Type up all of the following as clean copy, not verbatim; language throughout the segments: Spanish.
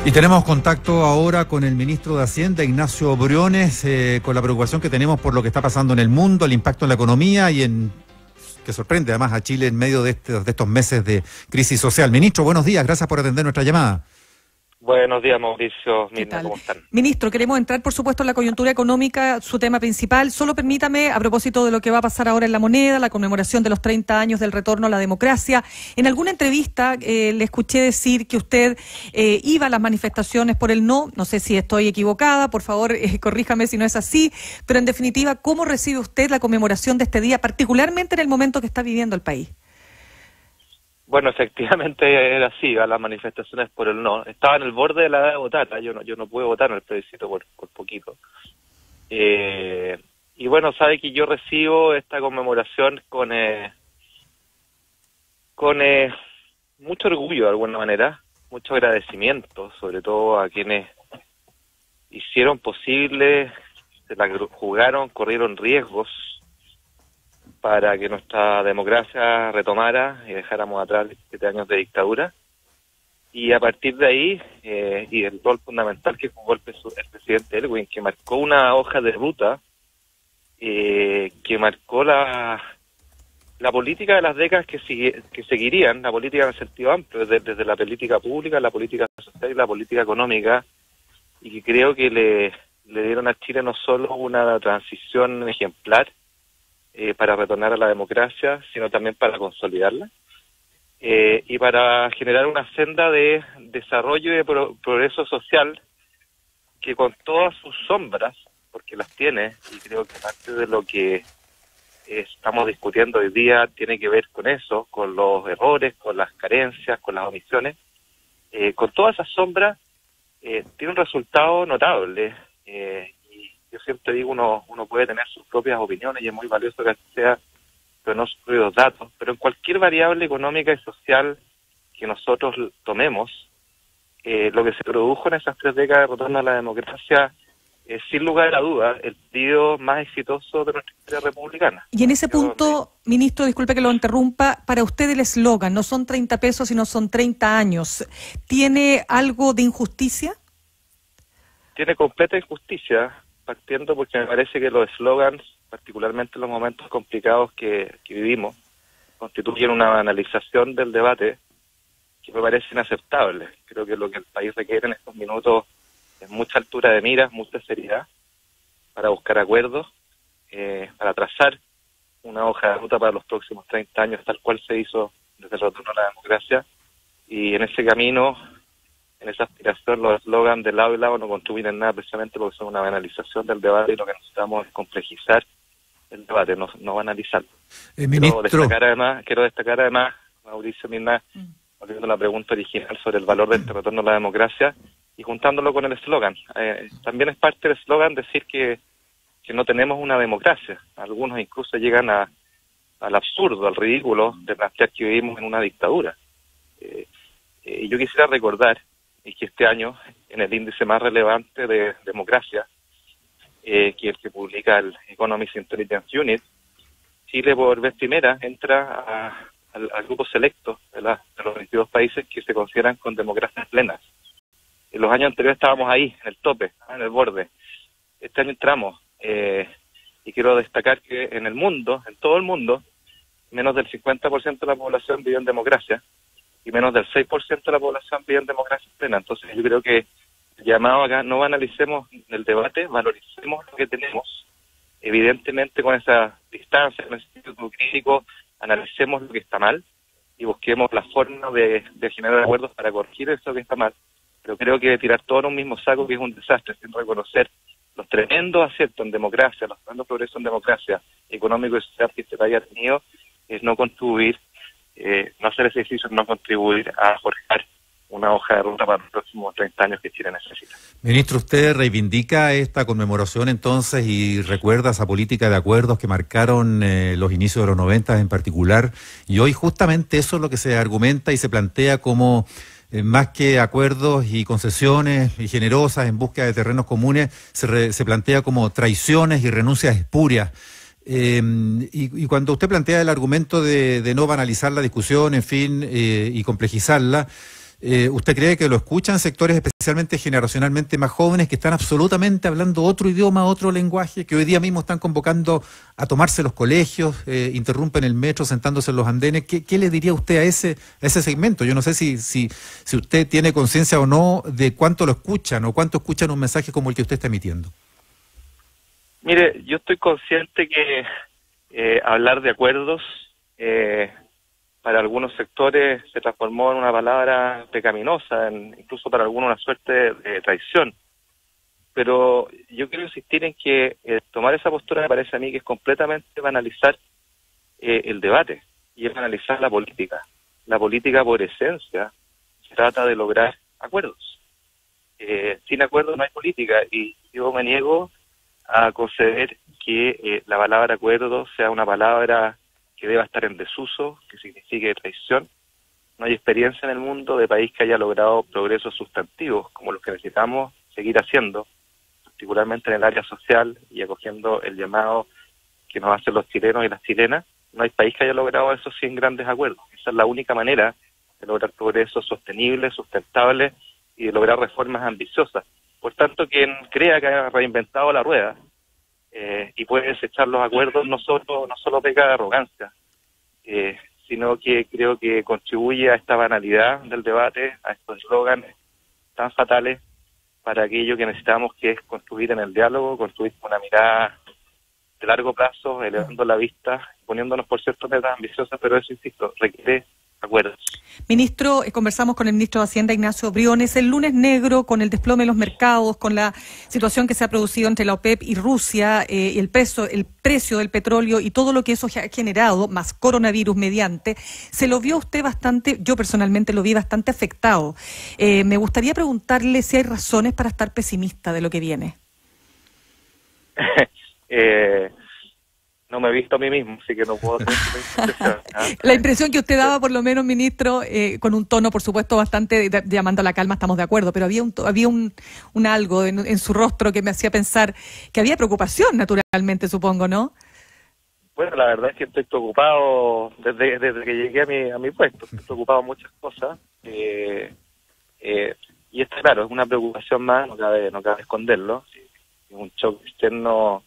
Y tenemos contacto ahora con el ministro de Hacienda, Ignacio Briones, con la preocupación que tenemos por lo que está pasando en el mundo, el impacto en la economía que sorprende además a Chile en medio de estos meses de crisis social. Ministro, buenos días, gracias por atender nuestra llamada. Buenos días, Mauricio, Mirna, ¿cómo están? Ministro, queremos entrar, por supuesto, en la coyuntura económica, su tema principal. Solo permítame, a propósito de lo que va a pasar ahora en la moneda, la conmemoración de los 30 años del retorno a la democracia. En alguna entrevista le escuché decir que usted iba a las manifestaciones por el no sé si estoy equivocada, por favor, corríjame si no es así, pero en definitiva, ¿cómo recibe usted la conmemoración de este día, particularmente en el momento que está viviendo el país? Bueno, efectivamente era así, a las manifestaciones por el no. Estaba en el borde de la edad de votar, yo no pude votar en el plebiscito por poquito. Y bueno, sabe que yo recibo esta conmemoración con mucho orgullo de alguna manera, mucho agradecimiento, sobre todo a quienes hicieron posible, se la jugaron, corrieron riesgos para que nuestra democracia retomara y dejáramos atrás 7 años de dictadura. Y a partir de ahí, y el rol fundamental que jugó el presidente Elwin, que marcó una hoja de ruta, que marcó la política de las décadas que seguirían, la política en el sentido amplio, desde la política pública, la política social y la política económica, y que creo que le dieron a Chile no solo una transición ejemplar, para retornar a la democracia, sino también para consolidarla y para generar una senda de desarrollo y de progreso social que, con todas sus sombras, porque las tiene, y creo que parte de lo que estamos discutiendo hoy día tiene que ver con eso, con los errores, con las carencias, con las omisiones, con todas esas sombras tiene un resultado notable. Yo siempre digo, uno puede tener sus propias opiniones y es muy valioso que así sea, pero no sus propios datos. Pero en cualquier variable económica y social que nosotros tomemos, lo que se produjo en esas 3 décadas de retorno a la democracia es, sin lugar a duda, el periodo más exitoso de nuestra historia republicana. Y en ese punto, ministro, disculpe que lo interrumpa, para usted el eslogan, no son 30 pesos, sino son 30 años. ¿Tiene algo de injusticia? Tiene completa injusticia, partiendo porque me parece que los eslogans, particularmente en los momentos complicados que vivimos, constituyen una banalización del debate que me parece inaceptable. Creo que lo que el país requiere en estos minutos es mucha altura de miras, mucha seriedad para buscar acuerdos, para trazar una hoja de ruta para los próximos 30 años, tal cual se hizo desde el retorno a la democracia, y en ese camino, en esa aspiración, los eslogans de lado y lado no contribuyen en nada, precisamente porque son una banalización del debate, y lo que necesitamos es complejizar el debate, no banalizarlo. Quiero destacar además, Mauricio, Mirna, volviendo a la pregunta original sobre el valor del retorno a la democracia y juntándolo con el eslogan. También es parte del eslogan decir que no tenemos una democracia. Algunos incluso llegan al absurdo, al ridículo de plantear que vivimos en una dictadura. Y yo quisiera recordar y que este año, en el índice más relevante de democracia, que es el que publica el Economist Intelligence Unit, Chile por vez primera entra al grupo selecto de los 22 países que se consideran con democracias plenas. En los años anteriores estábamos ahí, en el tope, en el borde. Este año entramos, y quiero destacar que en el mundo, en todo el mundo, menos del 50% de la población vive en democracia, y menos del 6% de la población vive en democracia plena. Entonces yo creo que el llamado acá, no banalicemos el debate, valoricemos lo que tenemos, evidentemente con esa distancia, con ese espíritu crítico, analicemos lo que está mal y busquemos la forma de generar acuerdos para corregir eso que está mal. Pero creo que tirar todo en un mismo saco, que es un desastre, sin reconocer los tremendos aciertos en democracia, los tremendos progresos en democracia económico y social que este país ha tenido, es no contribuir, no hacer ese ejercicio, no contribuir a forjar una hoja de ruta para los próximos 30 años que Chile necesita. Ministro, ¿usted reivindica esta conmemoración entonces y recuerda esa política de acuerdos que marcaron los inicios de los 90 en particular? Y hoy justamente eso es lo que se argumenta y se plantea como más que acuerdos y concesiones y generosas en búsqueda de terrenos comunes, se plantea como traiciones y renuncias espurias. Y cuando usted plantea el argumento de no banalizar la discusión, en fin, y complejizarla, ¿Usted cree que lo escuchan sectores especialmente generacionalmente más jóvenes que están absolutamente hablando otro idioma, otro lenguaje, que hoy día mismo están convocando a tomarse los colegios, interrumpen el metro sentándose en los andenes? ¿Qué le diría usted a ese segmento? Yo no sé si usted tiene conciencia o no de cuánto lo escuchan o cuánto escuchan un mensaje como el que usted está emitiendo. Mire, yo estoy consciente que hablar de acuerdos para algunos sectores se transformó en una palabra pecaminosa, incluso para algunos una suerte de traición. Pero yo quiero insistir en que tomar esa postura me parece a mí que es completamente banalizar el debate, y es banalizar la política. La política, por esencia, se trata de lograr acuerdos. Sin acuerdos no hay política, y yo me niego a conceder que la palabra acuerdo sea una palabra que deba estar en desuso, que signifique traición. No hay experiencia en el mundo de país que haya logrado progresos sustantivos como los que necesitamos seguir haciendo, particularmente en el área social y acogiendo el llamado que nos hacen los chilenos y las chilenas. No hay país que haya logrado eso sin grandes acuerdos. Esa es la única manera de lograr progresos sostenibles, sustentables y de lograr reformas ambiciosas. Por tanto, quien crea que ha reinventado la rueda y puede desechar los acuerdos no solo peca de arrogancia, sino que creo que contribuye a esta banalidad del debate, a estos eslóganes tan fatales para aquello que necesitamos, que es construir en el diálogo, construir con una mirada de largo plazo, elevando la vista, poniéndonos, por cierto, metas ambiciosas, pero eso, insisto, requiere acuerdos. Ministro, conversamos con el ministro de Hacienda, Ignacio Briones, el lunes negro, con el desplome de los mercados, con la situación que se ha producido entre la OPEP y Rusia, el precio del petróleo y todo lo que eso ha generado, más coronavirus mediante, se lo vio usted bastante, yo personalmente lo vi bastante afectado. Me gustaría preguntarle si hay razones para estar pesimista de lo que viene. No me he visto a mí mismo, así que no puedo hacer impresión. La impresión que usted daba, por lo menos, ministro, con un tono, por supuesto, bastante llamando a la calma, estamos de acuerdo, pero había un algo en su rostro que me hacía pensar que había preocupación, naturalmente, supongo, ¿no? Bueno, la verdad es que estoy preocupado desde que llegué a mi puesto. Estoy preocupado en muchas cosas. Y está claro, es una preocupación más, no cabe esconderlo. Es un choque externo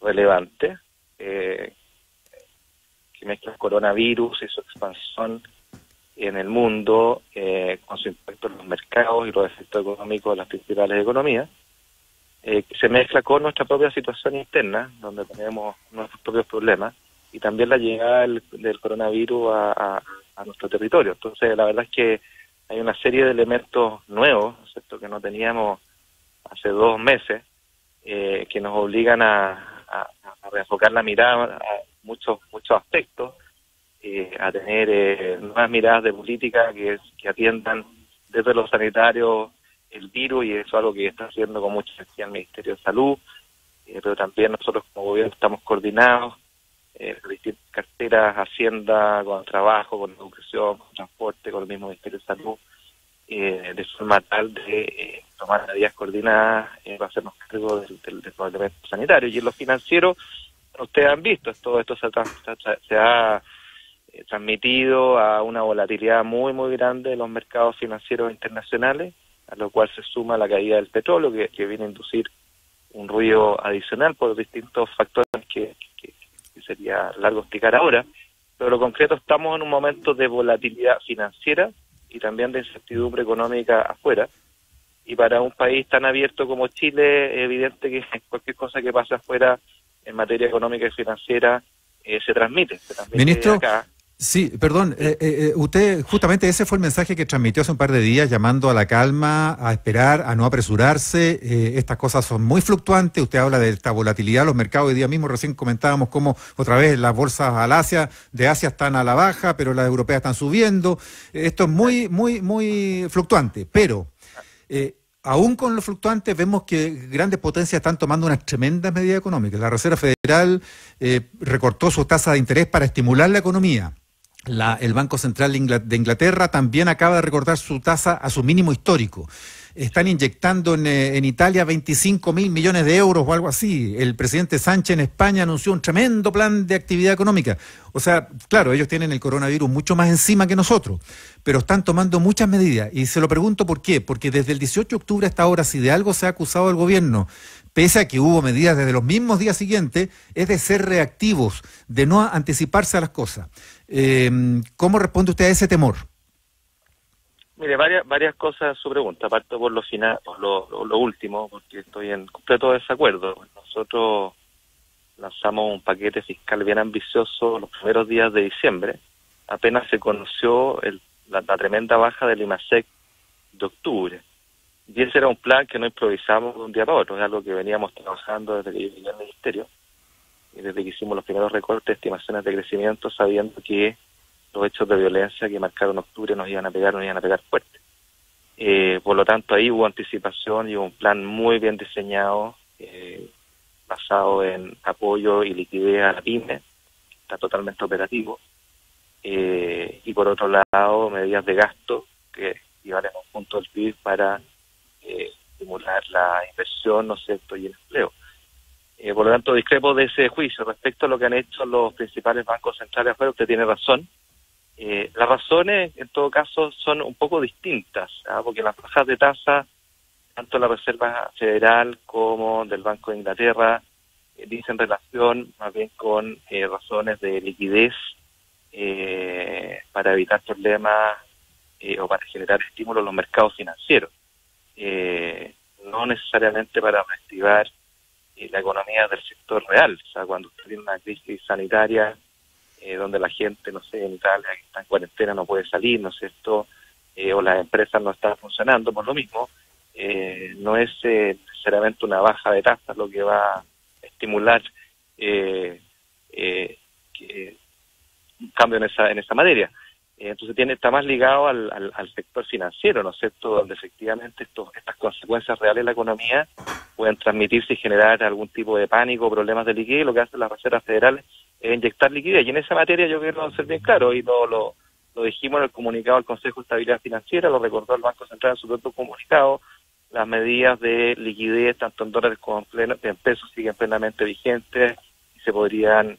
relevante. Que mezcla el coronavirus y su expansión en el mundo, con su impacto en los mercados y los efectos económicos de las principales economías, que se mezcla con nuestra propia situación interna, donde tenemos nuestros propios problemas, y también la llegada del coronavirus a nuestro territorio. Entonces, la verdad es que hay una serie de elementos nuevos, ¿cierto?, que no teníamos hace 2 meses, que nos obligan a reenfocar la mirada a muchos aspectos, a tener nuevas miradas de política que atiendan desde lo sanitario el virus, y eso es algo que está haciendo con mucha energía el Ministerio de Salud, pero también nosotros como gobierno estamos coordinados, distintas carteras, Hacienda, con Trabajo, con Educación, con Transporte, con el mismo Ministerio de Salud, de forma tal de tomar medidas coordinadas para hacernos cargo del problema sanitario. Y en lo financiero, ustedes han visto, todo esto se ha transmitido a una volatilidad muy, muy grande de los mercados financieros internacionales, a lo cual se suma la caída del petróleo, que viene a inducir un ruido adicional por distintos factores que sería largo explicar ahora. Pero lo concreto, estamos en un momento de volatilidad financiera y también de incertidumbre económica afuera. Y para un país tan abierto como Chile, es evidente que cualquier cosa que pase afuera en materia económica y financiera se transmite Ministro, acá. Sí, perdón, usted, justamente ese fue el mensaje que transmitió hace un par de días, llamando a la calma, a esperar, a no apresurarse. Estas cosas son muy fluctuantes. Usted habla de esta volatilidad, los mercados. Hoy día mismo recién comentábamos cómo otra vez las bolsas de Asia están a la baja, pero las europeas están subiendo. Esto es muy fluctuante, pero aún con los fluctuantes vemos que grandes potencias están tomando unas tremendas medidas económicas. La Reserva Federal recortó su tasa de interés para estimular la economía. El Banco Central de Inglaterra también acaba de recortar su tasa a su mínimo histórico. Están inyectando en Italia 25.000 millones de euros o algo así. El presidente Sánchez en España anunció un tremendo plan de actividad económica. O sea, claro, ellos tienen el coronavirus mucho más encima que nosotros, pero están tomando muchas medidas. Y se lo pregunto por qué. Porque desde el 18 de octubre hasta ahora, si de algo se ha acusado al gobierno, pese a que hubo medidas desde los mismos días siguientes, es de ser reactivos, de no anticiparse a las cosas. ¿Cómo responde usted a ese temor? Mire, varias cosas a su pregunta. Parto por lo último, porque estoy en completo desacuerdo. Nosotros lanzamos un paquete fiscal bien ambicioso los primeros días de diciembre. Apenas se conoció la tremenda baja del IMASEC de octubre. Y ese era un plan que no improvisamos de un día para otro, es algo que veníamos trabajando desde que yo llegué al Ministerio, y desde que hicimos los primeros recortes de estimaciones de crecimiento, sabiendo que los hechos de violencia que marcaron octubre nos iban a pegar fuerte. Por lo tanto, ahí hubo anticipación y hubo un plan muy bien diseñado, basado en apoyo y liquidez a la pyme, está totalmente operativo, y por otro lado, medidas de gasto que llevarán un punto del PIB para estimular la inversión, ¿no es cierto?, y el empleo. Por lo tanto, discrepo de ese juicio. Respecto a lo que han hecho los principales bancos centrales afuera, usted tiene razón. Las razones, en todo caso, son un poco distintas, porque las bajas de tasa, tanto de la Reserva Federal como del Banco de Inglaterra, dicen relación más bien con razones de liquidez para evitar problemas o para generar estímulos en los mercados financieros. No necesariamente para reactivar la economía del sector real. O sea, cuando usted tiene una crisis sanitaria donde la gente, no sé, en Italia, que está en cuarentena, no puede salir, ¿no es cierto?, o las empresas no están funcionando por lo mismo, no es necesariamente una baja de tasas lo que va a estimular que un cambio en esa materia. Entonces está más ligado al sector financiero, ¿no es cierto?, donde efectivamente estas consecuencias reales de la economía pueden transmitirse y generar algún tipo de pánico o problemas de liquidez. Lo que hace la Reserva Federal es inyectar liquidez. Y en esa materia yo quiero ser bien claro, y lo dijimos en el comunicado del Consejo de Estabilidad Financiera, lo recordó el Banco Central en su propio comunicado, las medidas de liquidez, tanto en dólares como en pesos, siguen plenamente vigentes y se podrían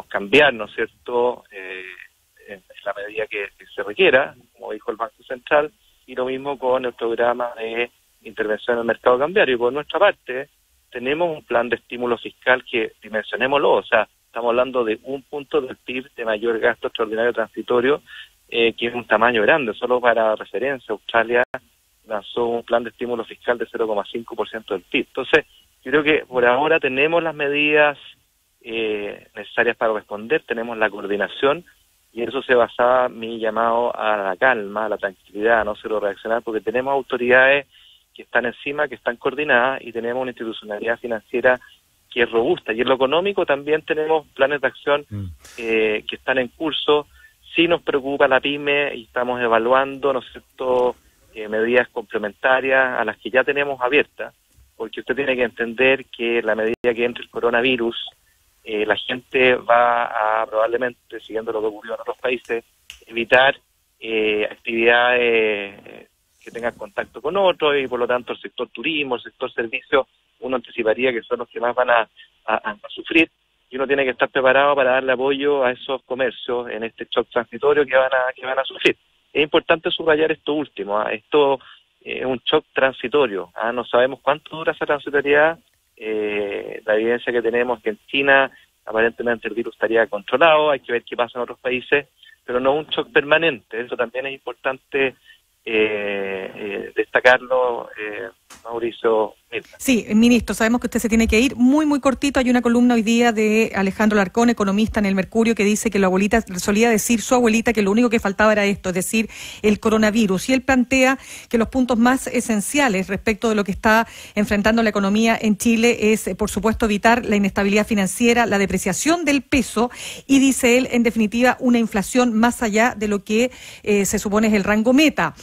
cambiar, ¿no es cierto?, en la medida que se requiera, como dijo el Banco Central, y lo mismo con el programa de intervención en el mercado cambiario. Y por nuestra parte, tenemos un plan de estímulo fiscal que, dimensionémoslo, o sea, estamos hablando de 1 punto del PIB de mayor gasto extraordinario transitorio, que es un tamaño grande. Solo para referencia, Australia lanzó un plan de estímulo fiscal de 0,5% del PIB. Entonces, yo creo que por ahora tenemos las medidas necesarias para responder, tenemos la coordinación, y eso se basaba mi llamado a la calma, a la tranquilidad, a no solo reaccionar, porque tenemos autoridades que están encima, que están coordinadas, y tenemos una institucionalidad financiera que es robusta. Y en lo económico también tenemos planes de acción que están en curso. Sí nos preocupa la pyme y estamos evaluando, ¿no es cierto?, medidas complementarias a las que ya tenemos abiertas, porque usted tiene que entender que la medida que entre el coronavirus, la gente va a probablemente, siguiendo lo que ocurrió en otros países, evitar actividades que tengan contacto con otros, y por lo tanto el sector turismo, el sector servicio, uno anticiparía que son los que más van a sufrir, y uno tiene que estar preparado para darle apoyo a esos comercios en este shock transitorio que van a sufrir. Es importante subrayar esto último, esto es un shock transitorio, no sabemos cuánto dura esa transitoriedad. La evidencia que tenemos es que en China aparentemente el virus estaría controlado, hay que ver qué pasa en otros países, pero no un shock permanente. Eso también es importante destacarlo, Mauricio. Sí, ministro, sabemos que usted se tiene que ir muy, muy cortito. Hay una columna hoy día de Alejandro Larcón, economista en El Mercurio, que dice que la abuelita, solía decir su abuelita que lo único que faltaba era esto, es decir, el coronavirus. Y él plantea que los puntos más esenciales respecto de lo que está enfrentando la economía en Chile es, por supuesto, evitar la inestabilidad financiera, la depreciación del peso y, dice él, en definitiva, una inflación más allá de lo que se supone es el rango meta.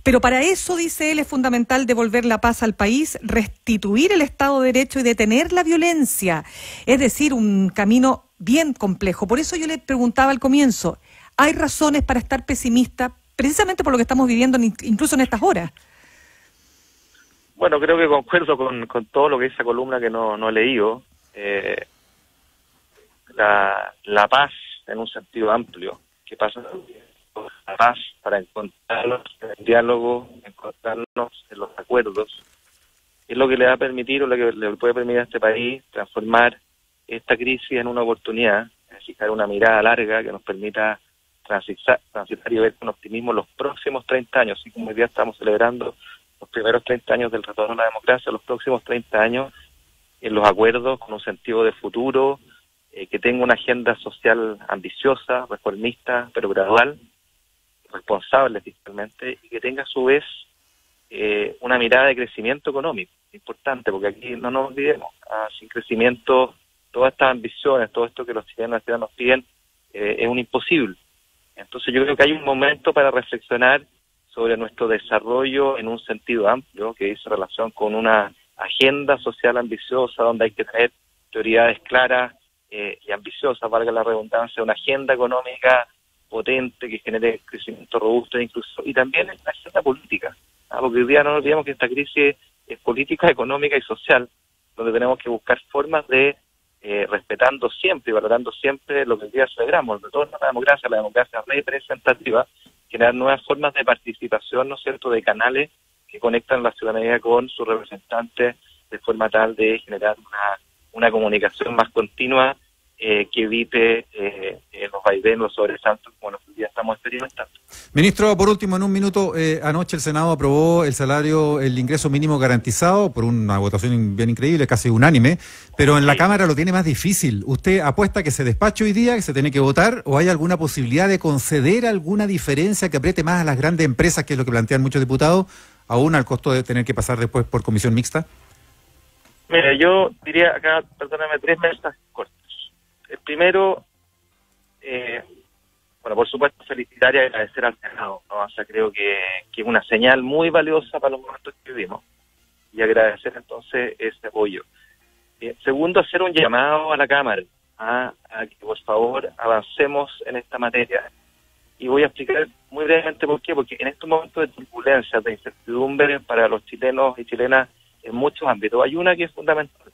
Pero para eso, dice él, es fundamental devolver la paz al país, restituir el Estado de Derecho y detener la violencia. Es decir, un camino bien complejo. Por eso yo le preguntaba al comienzo, ¿hay razones para estar pesimista precisamente por lo que estamos viviendo incluso en estas horas. Bueno, creo que concuerdo con todo lo que dice esa columna que no he leído. La paz en un sentido amplio, que pasa la paz para encontrarnos en el diálogo, encontrarnos en los acuerdos, es lo que le va a permitir o lo que le puede permitir a este país transformar esta crisis en una oportunidad, fijar una mirada larga que nos permita transitar y ver con optimismo los próximos 30 años, así como hoy día estamos celebrando los primeros 30 años del retorno a la democracia, los próximos 30 años en los acuerdos con un sentido de futuro, que tenga una agenda social ambiciosa, reformista, pero gradual, responsable fiscalmente, y que tenga a su vez una mirada de crecimiento económico, importante, porque aquí no nos olvidemos, sin crecimiento, todas estas ambiciones, todo esto que los chilenos y nos piden, es un imposible. Entonces yo creo que hay un momento para reflexionar sobre nuestro desarrollo en un sentido amplio, que dice relación con una agenda social ambiciosa, donde hay que tener prioridades claras y ambiciosas, valga la redundancia, una agenda económica potente que genere crecimiento robusto incluso, y también una agenda política, porque hoy día no nos olvidemos que esta crisis es política, económica y social, donde tenemos que buscar formas de, respetando siempre y valorando siempre lo que hoy día celebramos, el retorno a la democracia representativa, generar nuevas formas de participación, ¿no es cierto?, de canales que conectan la ciudadanía con sus representantes de forma tal de generar una comunicación más continua que evite los vaivenes, los sobresaltos como los que hoy día estamos experimentando. Ministro, por último, en un minuto, anoche el Senado aprobó el ingreso mínimo garantizado por una votación bien increíble, casi unánime, pero en la Cámara lo tiene más difícil. ¿Usted apuesta que se despache hoy día, que se tiene que votar, o hay alguna posibilidad de conceder alguna diferencia que apriete más a las grandes empresas, que es lo que plantean muchos diputados, aún al costo de tener que pasar después por comisión mixta? Mira, yo diría acá, perdóname, 3 mensajes cortos. El primero, bueno, por supuesto, felicitar y agradecer al Senado, ¿no? O sea, creo que es una señal muy valiosa para los momentos que vivimos, y agradecer entonces ese apoyo. Segundo, hacer un llamado a la Cámara a que por favor avancemos en esta materia. Y voy a explicar muy brevemente por qué, porque en estos momentos de turbulencia, de incertidumbre para los chilenos y chilenas en muchos ámbitos, hay una que es fundamental,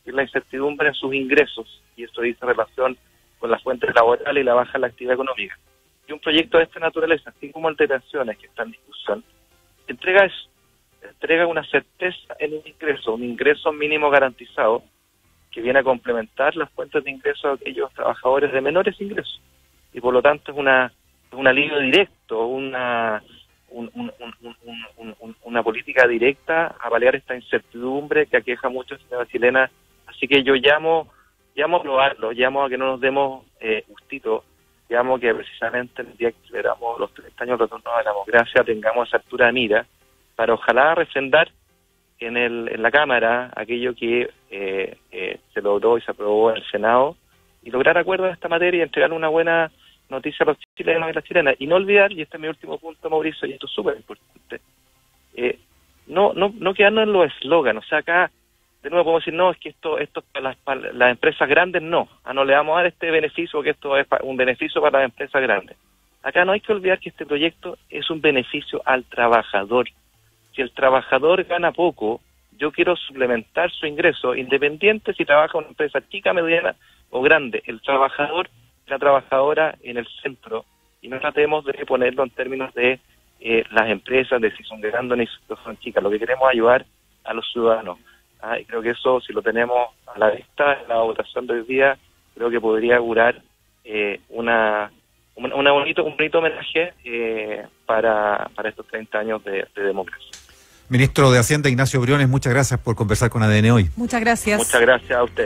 que es la incertidumbre en sus ingresos, y esto dice relación con las fuentes laborales y la baja en la actividad económica. Y un proyecto de esta naturaleza, así como el de pensiones que está en discusión, entrega una certeza en un ingreso mínimo garantizado, que viene a complementar las fuentes de ingresos de aquellos trabajadores de menores ingresos. Y por lo tanto es un alivio directo, una política directa a paliar esta incertidumbre que aqueja a muchos chilenos y chilenas. Así que yo llamo a probarlo, llamo a que no nos demos gustito, llamo a que precisamente el día que celebramos los 30 años del retorno a la democracia tengamos esa altura de mira para ojalá refrendar en la Cámara aquello que se logró y se aprobó en el Senado, y lograr acuerdos en esta materia y entregar una buena noticia a los chilenos y las chilenas. Y no olvidar, y este es mi último punto, Mauricio, y esto es súper importante, no quedarnos en los eslóganes. O sea, acá de nuevo podemos decir, no, es que esto para las empresas grandes no le vamos a dar este beneficio, que esto es un beneficio para las empresas grandes. Acá no hay que olvidar que este proyecto es un beneficio al trabajador. Si el trabajador gana poco, yo quiero suplementar su ingreso, independiente si trabaja en una empresa chica, mediana o grande. El trabajador, la trabajadora en el centro, y no tratemos de ponerlo en términos de las empresas, de si son grandes ni si son chicas. Lo que queremos es ayudar a los ciudadanos. Y creo que eso, si lo tenemos a la vista en la votación de hoy día, creo que podría augurar un bonito homenaje para estos 30 años de democracia. Ministro de Hacienda, Ignacio Briones, muchas gracias por conversar con ADN hoy. Muchas gracias. Muchas gracias a usted.